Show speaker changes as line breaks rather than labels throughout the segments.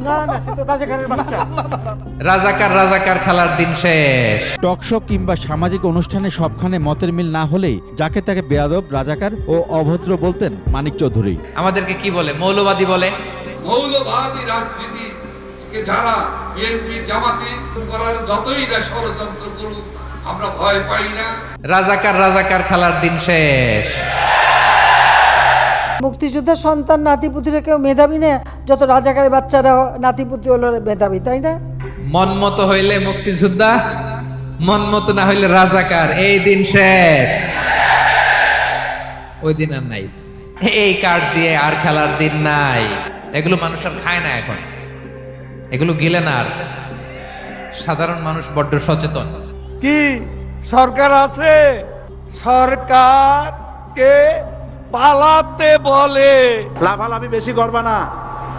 না না, সে তো রাজাকারের বাচ্চা।
রাজাকার রাজাকার খেলার দিন শেষ।
টকশো কিংবা সামাজিক অনুষ্ঠানে সবখানে মতের মিল না হলেই যাকে তাকে বেয়াদব, রাজাকার ও অভদ্র বলতেন মানিক চৌধুরী।
আমাদেরকে কি বলে? মৌলবাদী বলে।
মৌলবাদী রাজনীতিকে যারা বিএনপি জামাতে করার যতই না ষড়যন্ত্র করুক, আমরা ভয় পাই না।
রাজাকার রাজাকার খেলার দিন শেষ।
মুক্তিযোদ্ধার সন্তান নাতিপুতিরা কেউ মেধাবী না, যত রাজাকারের বাচ্চারা নাতিপুতি হলো মেধাবী, তাই না?
মন মতো হইলে মুক্তিযোদ্ধা, মন মতো না হইলে রাজাকার। এই দিন শেষ, ওই দিন আর নাই। এই কার্ড দিয়ে আর খেলার দিন নাই। এগুলো মানুষ আর খায় না এখন, এগুলো গিলে না আর। সাধারণ মানুষ বড্ড সচেতন।
কি সরকার আছে? সরকারকে পালাতে বলে।
লাফালাফি বেশি করবা না।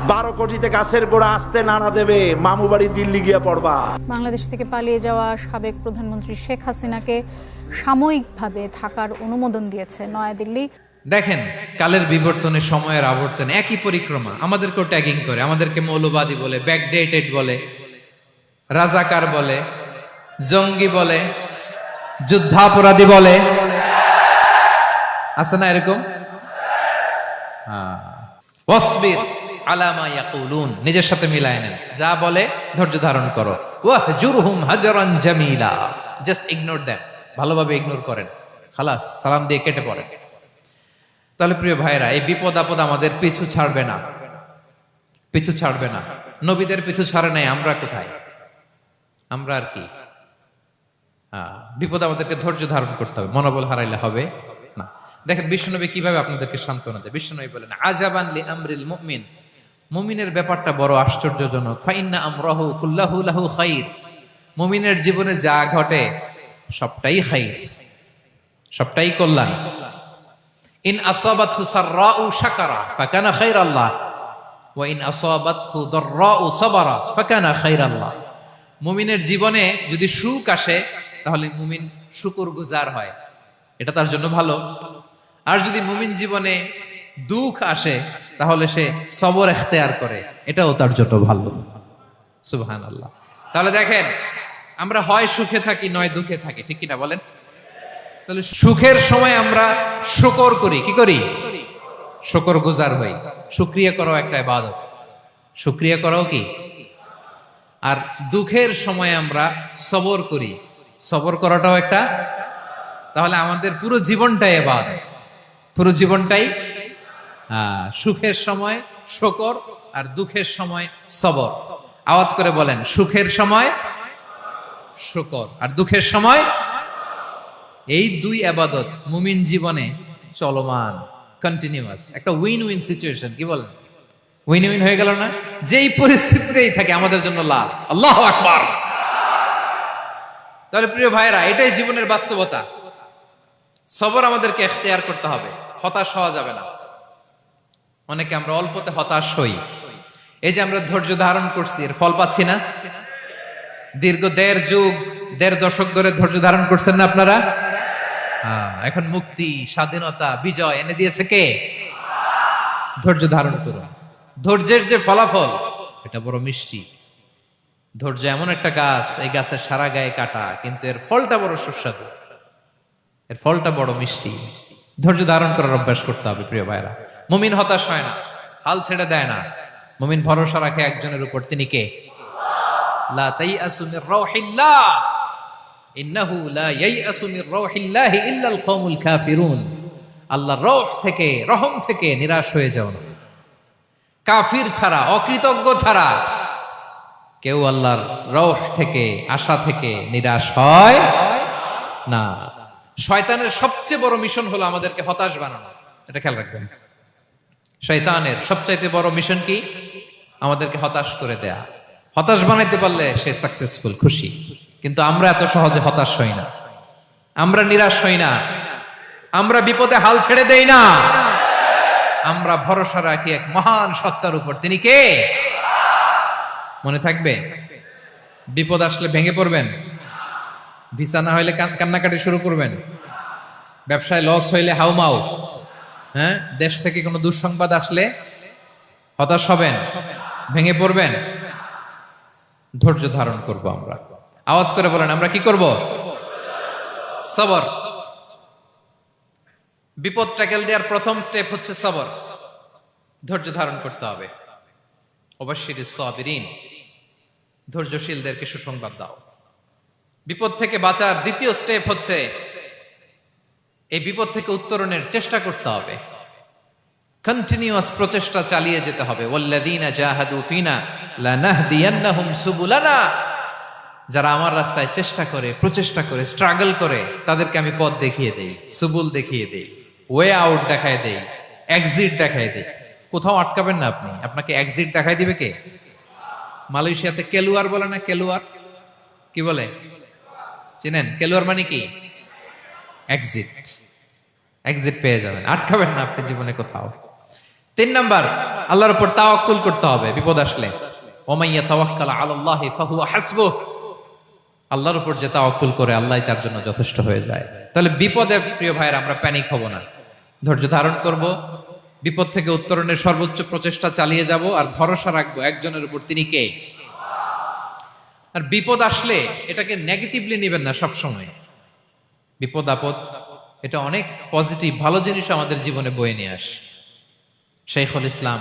12 কোটিতে গাছের গোড়া আসতে নাড়া দেবে, মামু বাড়ি দিল্লি গিয়ে পড়বা।
বাংলাদেশ থেকে পালিয়ে যাওয়া সাবেক প্রধানমন্ত্রী শেখ হাসিনাকে সাময়িকভাবে থাকার অনুমোদন দিয়েছে নয়াদিল্লি।
দেখেন, কালের বিবর্তনে, সময়ের আবর্তনে একই পরিক্রমা। আমাদেরকেও ট্যাগিং করে, আমাদেরকে মৌলবাদী বলে, ব্যাকডেটেড বলে, রাজাকার বলে, জঙ্গি বলে, যুদ্ধাপরাধী বলে। আছে না এরকম? ওয়াসবির আলা মা ইয়াকুলুন, নিজের সাথে মিলায় নেন। যা বলে ধৈর্য ধারণ করো। ওয়াহজুরহুম হাজরান জামিলা, জাস্ট ইগনোর দেম, ভালোভাবে ইগনোর করেন, খালাস, সালাম দিয়ে কেটে পড়েন। তাহলে প্রিয় ভাইরা, এই বিপদ আপদ আমাদের পিছু ছাড়বে না, পিছু ছাড়বে না। নবীদের পিছু ছাড়ে নাই, আমরা কোথায়? আমরা আর কি? বিপদ আমাদেরকে ধৈর্য ধারণ করতে হবে, মনোবল হারাইলে হবে না। দেখেন বিশ্বনবী কিভাবে আপনাদেরকে সান্ত্বনা দেয়। বিশ্বনবী বলেন, আজাবান লি আমরিল মুমিন, মুমিনের ব্যাপারটা বড় আশ্চর্যজনক। ফাইন্না আমরাহু কুল্লাহু লাহু খাইর, মুমিনের জীবনে যা ঘটে সবটাই খাইর, সবটাই কল্যাণ। ইন আসাবাতহু সাররাউ শাকারা ফাকানা খাইরাল্লাহ ওয়া ইন আসাবাতহু দাররাউ সাবারা ফাকানা খাইরাল্লাহ। মুমিনের জীবনে যদি সুখ আসে তাহলে মুমিন শুকরগুজার হয়, এটা তার জন্য ভালো। আর যদি মুমিন জীবনে দুঃখ আসে তাহলে সে সবর ইখতিয়ার করে, এটাও তার জন্য ভালো। সুবহানাল্লাহ। তাহলে দেখেন, আমরা হয় সুখে থাকি নয় দুঃখে থাকি, ঠিক কিনা বলেন? তাহলে সুখের সময় আমরা শুকর করি, কি করি? শুকরগুজার হই। শুকরিয়া করাও একটা ইবাদত, শুকরিয়া করাও কি? আর দুঃখের সময় আমরা সবর করি, সবর করাটাও একটা। তাহলে আমাদের পুরো জীবনটাই ইবাদত, পুরো জীবনটাই। সুখের সময় শুকর আর দুঃখের সময় সবর। আওয়াজ করে বলেন, সুখের সময় শুকর আর দুঃখের সময়। এই দুই ইবাদত মুমিন জীবনে চলমান, কন্টিনিউয়াস, একটা উইন উইন সিচুয়েশন। কি বলেন? উইন উইন হয়ে গেল না? যেই পরিস্থিতিতেই থাকে আমাদের জন্য লাভ। আল্লাহু আকবার। তাহলে প্রিয় ভাইরা, এটাই জীবনের বাস্তবতা। সবর আমাদেরকে ইখতিয়ার করতে হবে, হতাশ হওয়া যাবে না। অনেকে আমরা অল্পতে হতাশ হই। এই যে আমরা ধৈর্য ধারণ করছি, এর ফল পাচ্ছি না। দীর্ঘ 1.5 যুগ, 1.5 দশক ধরে ধৈর্য ধারণ করছেন না আপনারা? এখন মুক্তি, স্বাধীনতা, বিজয় এনে দিয়েছে কে? ধৈর্য ধারণ করুন। ধৈর্যের যে ফলাফল, এটা বড় মিষ্টি। ধৈর্য এমন একটা গাছ, এই গাছের সারা গায়ে কাটা, কিন্তু এর ফলটা বড় সুস্বাদু, এর ফলটা বড় মিষ্টি। ধৈর্য ধারণ করার অভ্যাস করতে হবে প্রিয় ভাইরা। মুমিন হতাশ হয় না, হাল ছেড়ে দেয় না। মুমিন ভরসা রাখে একজনের উপর, তিনি কে? লা তাইয়াসু মির রাউহিল্লাহ ইন্নাহু লা ইয়াইয়াসু মির রাউহিল্লাহি ইল্লাল কওমুল কাফিরুন। আল্লাহর রহ থেকে, রহম থেকে নিরাশ হয়ে যাও না। কাফির ছাড়া, অকৃতজ্ঞ ছাড়া কেউ আল্লাহর রহ থেকে, আশা থেকে নিরাশ হয় না। শয়তানের সবচেয়ে বড় মিশন হলো আমাদেরকে হতাশ বানানো, এটা খেয়াল রাখবেন। শয়তানের সবচাইতে বড় মিশন কি? আমাদেরকে হতাশ করে দেয়া। হতাশ বানাইতে পারলে সে সাকসেসফুল, খুশি। কিন্তু আমরা এত সহজে হতাশ হই না, আমরা নিরাশ হই না, আমরা বিপদে হাল ছেড়ে দেই না। আমরা ভরসা রাখি এক মহান সত্তার উপর, তিনি কে? মনে থাকবে? বিপদ আসলে ভেঙে পড়বেন, ভিসা না হইলে কান্নাকাটি শুরু করবেন, ব্যবসায় লস হইলে হাউমাউ, দেশ থেকে কোনো দুঃসংবাদ আসলে হতাশ হবেন। ভেঙে পড়বেন? ধৈর্য ধারণ করব আমরা। আওয়াজ করে বলেন, আমরা কি করব? সবর। বিপদ ট্যাকেল দেওয়ার প্রথম স্টেপ হচ্ছে সবর। ধৈর্য ধারণ করতে হবে। অবশ্যই সাবিরিন, ধৈর্যশীলদেরকে সুসংবাদ দাও। বিপদ থেকে বাঁচার দ্বিতীয় স্টেপ হচ্ছে এই বিপদ থেকে উত্তরণের চেষ্টা করতে হবে। কন্টিনিউয়াস প্রচেষ্টা চালিয়ে যেতে হবে। ওয়াল্লাযীনা জাহাদু ফিনা লানাহদিয়ান্নাহুম সুবুলানা, যারা আমার রাস্তায় চেষ্টা করে, প্রচেষ্টা করে, স্ট্রাগল করে, তাদেরকে আমি পথ দেখিয়ে দেই, সুবুল দেখিয়ে দেই, ওয়ে আউট দেখায় দেই, এক্সিট দেখায় দেই। কোথাও আটকাবেন না আপনি, আপনাকে এক্সিট দেখায় দিবে কে? মালয়েশিয়াতে কেলুয়ার বলে না? কেলুয়ার কি বলে চিনেন? কেলুয়ার মানে কি? এক্সিট। এক্সিট পেয়ে যাবেন, আটকাবেন না আপনি জীবনে কোথাও। 3 নাম্বার, আল্লাহর উপর তাওয়াক্কুল করতে হবে বিপদ আসলে। ওমাইয়া তাওয়াক্কাল আলাল্লাহি ফাহুয়া হাসবুহ, আল্লাহর উপর যে তাওয়াক্কুল করে আল্লাহই তার জন্য যথেষ্ট হয়ে যায়। তাহলে বিপদে প্রিয় ভাইরা আমরা প্যানিক হব না, ধৈর্য ধারণ করব, বিপদ থেকে উত্তরণের সর্বোচ্চ প্রচেষ্টা চালিয়ে যাব, আর ভরসা রাখবো একজনের উপর, তিনি কে? আর বিপদ আসলে এটাকে নেগেটিভলি নেবেন না সব সময়। বিপদ আপদ এটা অনেক পজিটিভ ভালো জিনিস আমাদের জীবনে বয়ে নিয়ে আসে। শাইখুল ইসলাম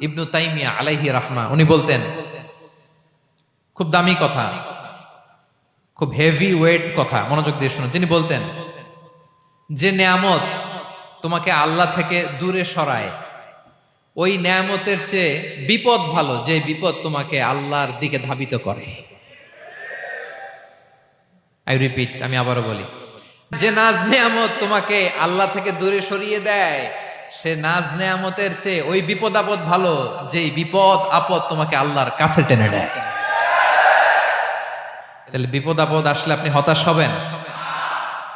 ইবনু তাইমিয়া আলাইহি রাহমা উনি বলতেন, খুব দামি কথা, খুব হেভি ওয়েট কথা, মনোযোগ দিয়ে শুনুন। তিনি বলতেন, যে নেয়ামত তোমাকে আল্লাহ থেকে দূরে সরায়, ওই নেয়ামতের চেয়ে বিপদ ভালো যে বিপদ তোমাকে আল্লাহর দিকে ধাবিত করে। আই রিপিট, আমি আবারও বলি, যে নাজ নেয়ামত তোমাকে আল্লাহ থেকে দূরে সরিয়ে দেয়, সে নাজ নেয়ামতের চেয়ে ওই বিপদ আপদ ভালো যে বিপদ আপদ তোমাকে আল্লাহর কাছে টেনে দেয়। তাহলে বিপদ আপদ আসলে আপনি হতাশ হবেন?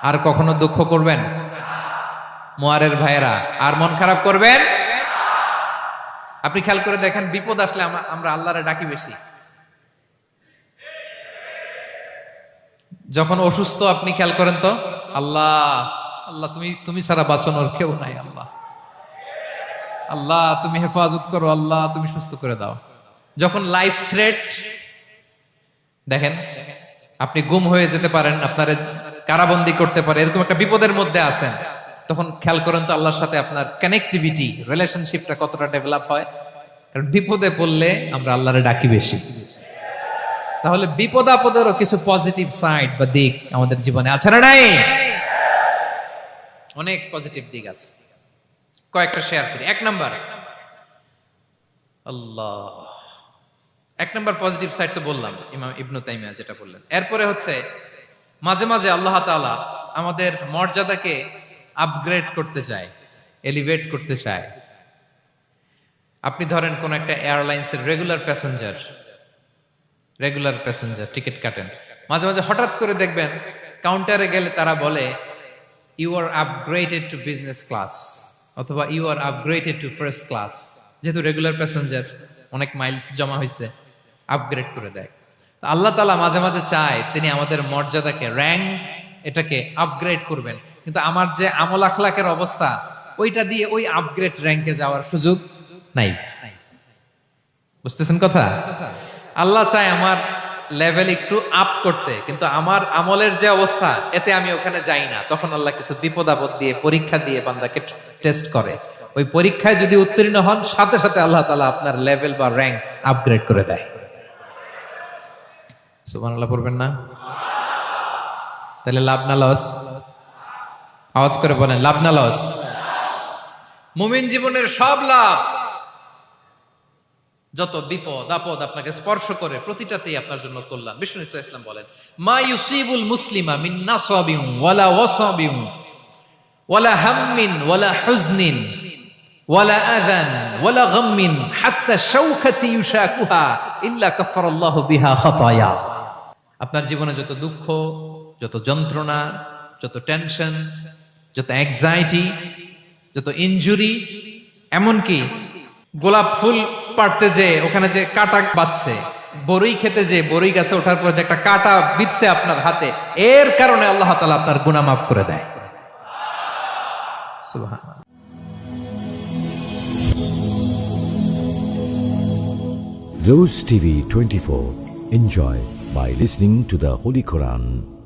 আর কখনো দুঃখ করবেন? মোয়ারের ভাইয়েরা, আর মন খারাপ করবেন? আপনি খেয়াল করে দেখেন, বিপদ আসলে আমরা আল্লাহরে ডাকি বেশি। যখন অসুস্থ আপনি খেয়াল করেন তো, আল্লাহ আল্লাহ তুমি ছাড়া বাঁচানোর কেউ নাই, আল্লাহ আল্লাহ তুমি হেফাজত করো, আল্লাহ তুমি সুস্থ করে দাও। যখন লাইফ থ্রেট, দেখেন আপনি গুম হয়ে যেতে পারেন, আপনার কারাবন্দী করতে পারে, এরকম একটা বিপদের মধ্যে আছেন, তখন খেয়াল করেন তো আল্লাহর সাথে আপনার কানেক্টিভিটি, রিলেশনশিপটা কতটা ডেভেলপ হয়। কারণ বিপদে পড়লে আমরা আল্লাহরে ডাকি বেশি। তাহলে বিপদ আপদেরও কিছু পজিটিভ সাইড বা দিক আমাদের জীবনে আছে না নাই? অনেক পজিটিভ দিক আছে, কয়েকটা শেয়ার করি। 1 নাম্বার, আল্লাহ 1 নাম্বার পজিটিভ সাইড তো বললাম, ইমাম ইবনু তাইমিয়া যেটা বললেন। এরপরে হচ্ছে মাঝে মাঝে আল্লাহ তাআলা আমাদের মর্যাদাকে আপগ্রেড করতে চায়, এলিভেট করতে চায়। আপনি ধরেন কোন একটা এয়ারলাইন্সের রেগুলার প্যাসেঞ্জার টিকিট কাটেন, মাঝে মাঝে হঠাৎ করে দেখবেন কাউন্টারে গেলে তারা বলে you are upgraded to business class, অথবা you are upgraded to first class. যেহেতু রেগুলার প্যাসেঞ্জার, অনেক মাইলস জমা হয়েছে, আপগ্রেড করে দেয়। আল্লাহ তাআলা মাঝে মাঝে চায় তিনি আমাদের মর্যাদাকে, র্যাঙ্ক এটাকে আপগ্রেড করবেন, কিন্তু আমার যে আমল আখলাকের অবস্থা, ওইটা দিয়ে ওই আপগ্রেড র্যাঙ্কে যাওয়ার সুযোগ নাই। বুঝতেছেন কথা? আল্লাহ চায় আমার লেভেল একটু আপ করতে, কিন্তু আমার আমলের যে অবস্থা, এতে আমি ওখানে যাই না। তখন আল্লাহ কিছু বিপদ আপদ দিয়ে, পরীক্ষা দিয়ে বান্দাকে টেস্ট করে। ওই পরীক্ষায় যদি উত্তীর্ণ হন, সাথে সাথে আল্লাহ তাআলা আপনার লেভেল বা র্যাঙ্ক আপগ্রেড করে দেয়। সুবহানাল্লাহ পড়বেন না? তাহলে লাভ না লস? আওয়াজ করে বলেন, লাভ না লস? মুমিন জীবনের সব লাভ। যত বিপদ আপদ আপনাকে স্পর্শ করে, প্রতিটাতেই আপনার জন্য কল্যাণ। বিষ্ণু ইসলাম বলেন, মা ইউসিবুল মুসলিমা মিন নাসাবিন ওয়ালা ওয়াসাবিন ওয়ালা হাম্মিন ওয়ালা হুজনিন ওয়ালা আযান ওয়ালা গাম্মিন হাত্তা শাওকাতি ইউশাকুহা ইল্লা কাফারাল্লাহু বিহা খাতায়া। আপনার জীবনে যত দুঃখ, যত যন্ত্রণা, যত টেনশন, যত অ্যাংজাইটি, যত ইনজুরি, এমনকি গোলাপ ফুল পাড়তে যে ওখানে যে কাটা বাঁধছে, বরই খেতে যে বরই গাছে ওঠার পর যে একটা কাটা বিঁধছে আপনার হাতে, এর কারণে আল্লাহ তাআলা আপনার গুনাহ মাফ করে দেয়। সুবহানাল্লাহ।
Rose TV 24. Enjoy by listening to the Holy Quran.